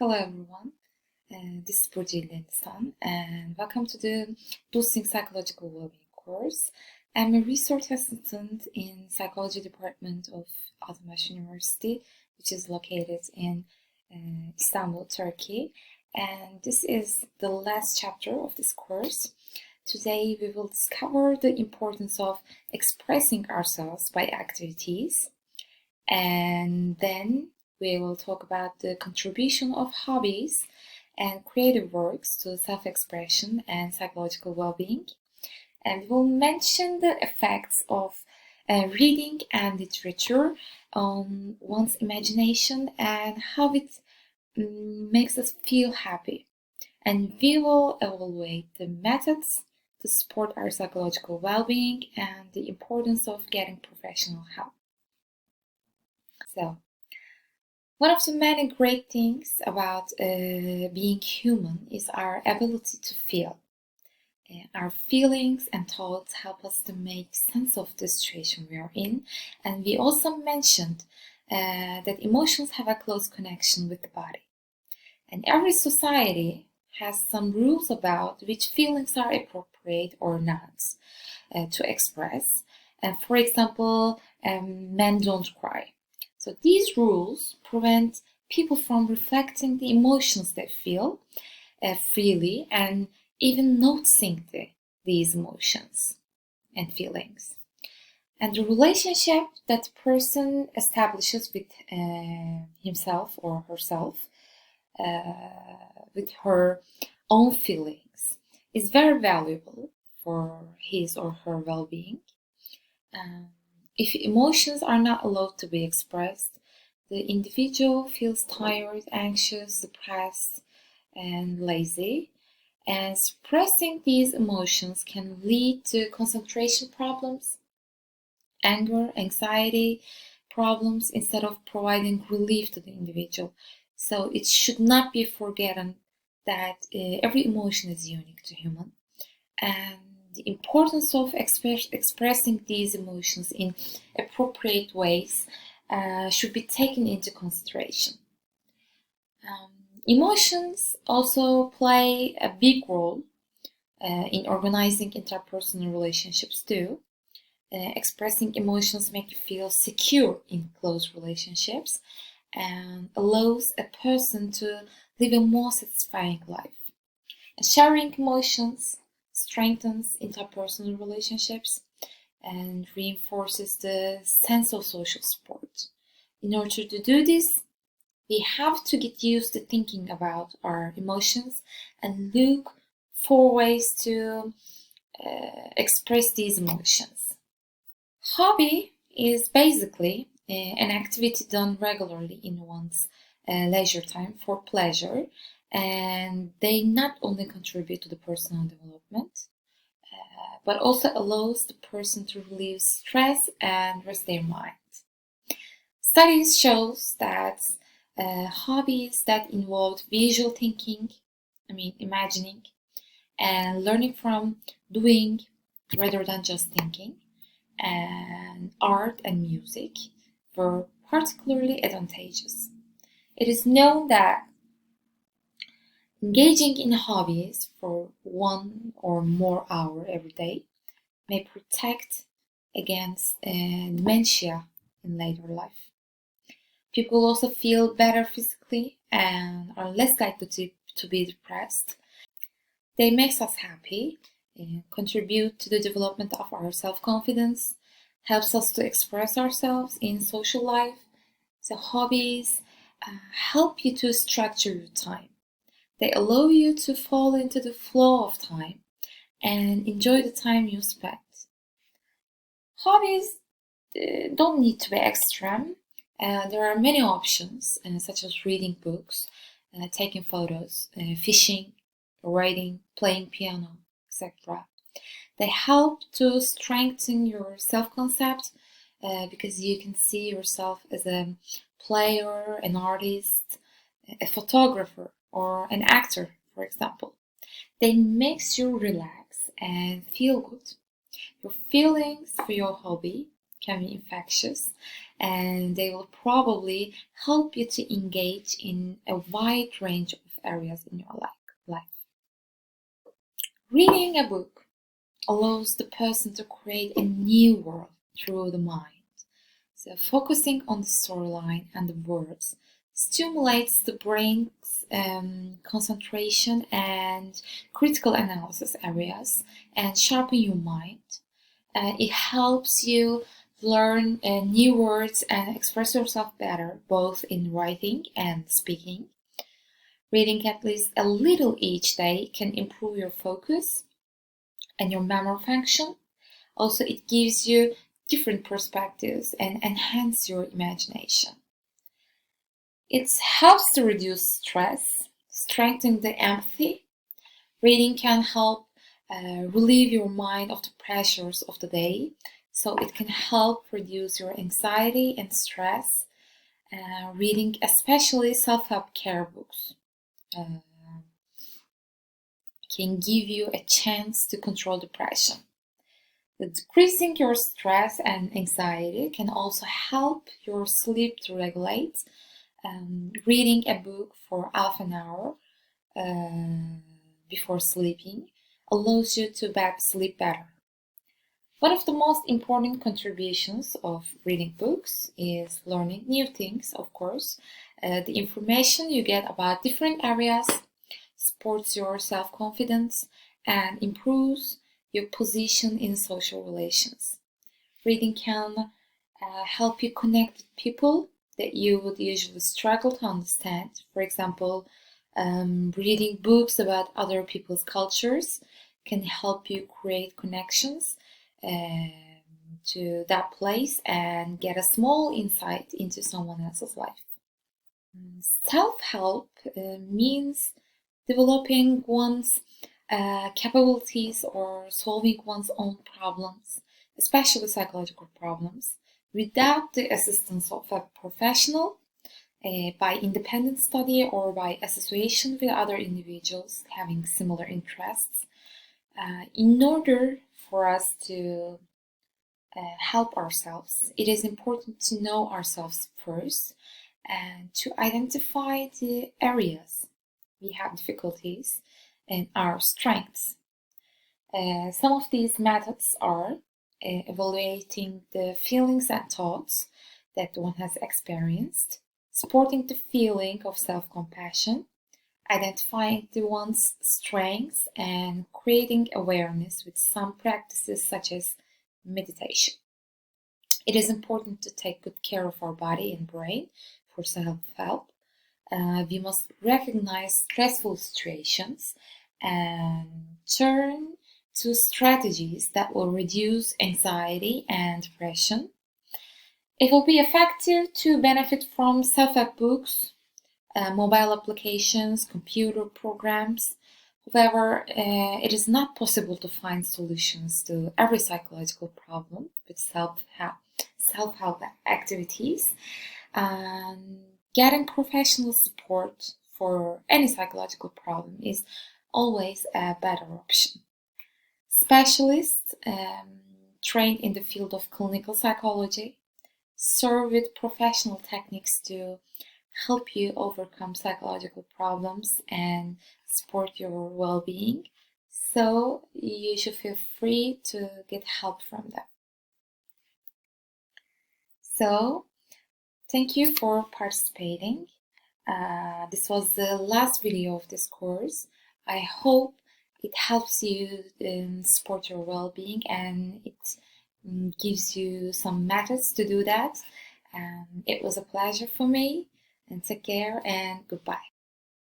Hello everyone, this is Burcu Hindistan and welcome to the Boosting Psychological Wellbeing course. I'm a research assistant in Psychology Department of Altınbaş University, which is located in Istanbul, Turkey. And this is the last chapter of this course. Today we will discover the importance of expressing ourselves by activities, and then we will talk about the contribution of hobbies and creative works to self-expression and psychological well-being. And we will mention the effects of reading and literature on one's imagination and how it makes us feel happy. And we will evaluate the methods to support our psychological well-being and the importance of getting professional help. So, one of the many great things about being human is our ability to feel. Our feelings and thoughts help us to make sense of the situation we are in. And we also mentioned that emotions have a close connection with the body. And every society has some rules about which feelings are appropriate or not to express. And for example, men don't cry. So these rules prevent people from reflecting the emotions they feel freely and even noticing these emotions and feelings. And the relationship that the person establishes with himself or herself, with her own feelings, is very valuable for his or her well-being. If emotions are not allowed to be expressed, the individual feels tired, anxious, depressed, and lazy. And suppressing these emotions can lead to concentration problems, anger, anxiety problems, instead of providing relief to the individual. So it should not be forgotten that every emotion is unique to human. And the importance of expressing these emotions in appropriate ways should be taken into consideration. Emotions also play a big role in organizing interpersonal relationships too. Expressing emotions make you feel secure in close relationships and allows a person to live a more satisfying life. And sharing emotions strengthens interpersonal relationships and reinforces the sense of social support. In order to do this, we have to get used to thinking about our emotions and look for ways to express these emotions. Hobby is basically an activity done regularly in one's leisure time for pleasure, and they not only contribute to the personal development, but also allows the person to relieve stress and rest their mind. Studies shows that hobbies that involve visual thinking, imagining, and learning from doing rather than just thinking, and art and music were particularly advantageous. It is known that engaging in hobbies for 1 or more hours every day may protect against dementia in later life. People also feel better physically and are less likely to be depressed. They make us happy, contribute to the development of our self-confidence, helps us to express ourselves in social life. So hobbies help you to structure your time. They allow you to fall into the flow of time and enjoy the time you spend. Hobbies don't need to be extreme. There are many options, such as reading books, taking photos, fishing, writing, playing piano, etc. They help to strengthen your self-concept because you can see yourself as a player, an artist, a photographer, or an actor, for example. They makes you relax and feel good. Your feelings for your hobby can be infectious and they will probably help you to engage in a wide range of areas in your life. Reading a book allows the person to create a new world through the mind. So focusing on the storyline and the words stimulates the brain's concentration and critical analysis areas and sharpen your mind. It helps you learn new words and express yourself better, both in writing and speaking. Reading at least a little each day can improve your focus and your memory function. Also, it gives you different perspectives and enhance your imagination. It helps to reduce stress, strengthen the empathy. Reading can help relieve your mind of the pressures of the day, so it can help reduce your anxiety and stress. Reading, especially self-help care books, can give you a chance to control depression. Decreasing your stress and anxiety can also help your sleep to regulate. Reading a book for half an hour before sleeping allows you to sleep better. One of the most important contributions of reading books is learning new things, of course. The information you get about different areas supports your self-confidence and improves your position in social relations. Reading can help you connect with people that you would usually struggle to understand. For example, reading books about other people's cultures can help you create connections to that place and get a small insight into someone else's life. Self-help means developing one's capabilities or solving one's own problems, especially psychological problems, without the assistance of a professional, by independent study or by association with other individuals having similar interests. In order for us to help ourselves, it is important to know ourselves first and to identify the areas we have difficulties and our strengths. Some of these methods are evaluating the feelings and thoughts that one has experienced, supporting the feeling of self-compassion, identifying the one's strengths, and creating awareness with some practices such as meditation. It is important to take good care of our body and brain for self-help. We must recognize stressful situations and turn to strategies that will reduce anxiety and depression. It will be effective to benefit from self-help books, mobile applications, computer programs. However, it is not possible to find solutions to every psychological problem with self-help activities. Getting professional support for any psychological problem is always a better option. Specialists trained in the field of clinical psychology serve with professional techniques to help you overcome psychological problems and support your well-being. So you should feel free to get help from them. So thank you for participating. This was the last video of this course. I hope it helps you support your well-being and it gives you some methods to do that. It was a pleasure for me, and take care and goodbye.